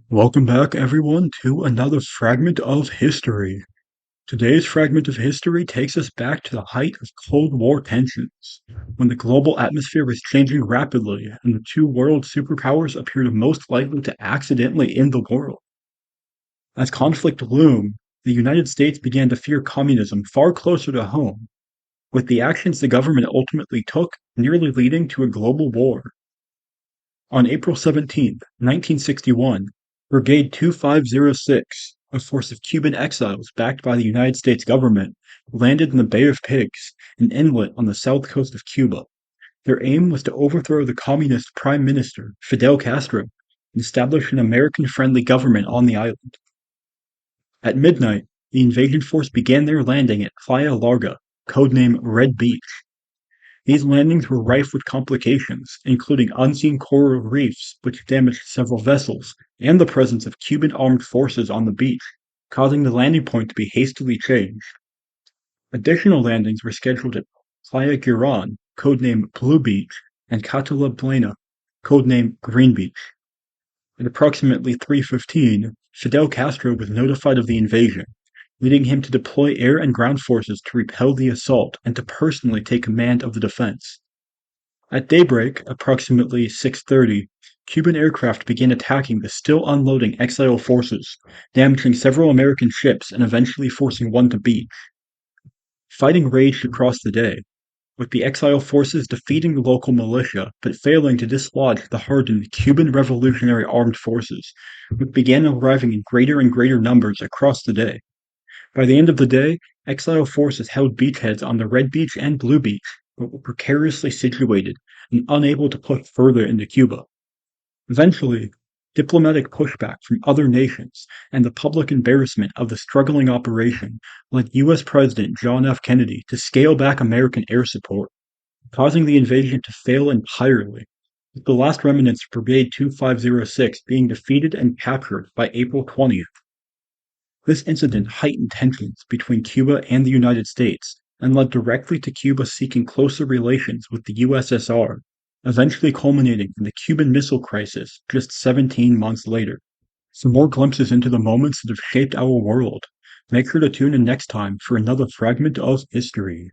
Welcome back, everyone, to another fragment of history. Today's fragment of history takes us back to the height of Cold War tensions, when the global atmosphere was changing rapidly and the two world superpowers appeared most likely to accidentally end the world. As conflict loomed, the United States began to fear communism far closer to home, with the actions the government ultimately took nearly leading to a global war. On April 17th, 1961, Brigade 2506, a force of Cuban exiles backed by the United States government, landed in the Bay of Pigs, an inlet on the south coast of Cuba. Their aim was to overthrow the communist Prime Minister, Fidel Castro, and establish an American-friendly government on the island. At midnight, the invasion force began their landing at Playa Larga, codename Red Beach. These landings were rife with complications, including unseen coral reefs which damaged several vessels, and the presence of Cuban armed forces on the beach, causing the landing point to be hastily changed. Additional landings were scheduled at Playa Girón, codename Blue Beach, and Catalina Plana, codename Green Beach. At approximately 3:15, Fidel Castro was notified of the invasion, leading him to deploy air and ground forces to repel the assault and to personally take command of the defense. At daybreak, approximately 6:30, Cuban aircraft began attacking the still unloading exile forces, damaging several American ships and eventually forcing one to beach. Fighting raged across the day, with the exile forces defeating the local militia but failing to dislodge the hardened Cuban Revolutionary Armed Forces, which began arriving in greater and greater numbers across the day. By the end of the day, exile forces held beachheads on the Red Beach and Blue Beach, but were precariously situated and unable to push further into Cuba. Eventually, diplomatic pushback from other nations and the public embarrassment of the struggling operation led U.S. President John F. Kennedy to scale back American air support, causing the invasion to fail entirely, with the last remnants of Brigade 2506 being defeated and captured by April 20th. This incident heightened tensions between Cuba and the United States and led directly to Cuba seeking closer relations with the USSR, eventually culminating in the Cuban Missile Crisis just 17 months later. For more glimpses into the moments that have shaped our world, make sure to tune in next time for another fragment of history.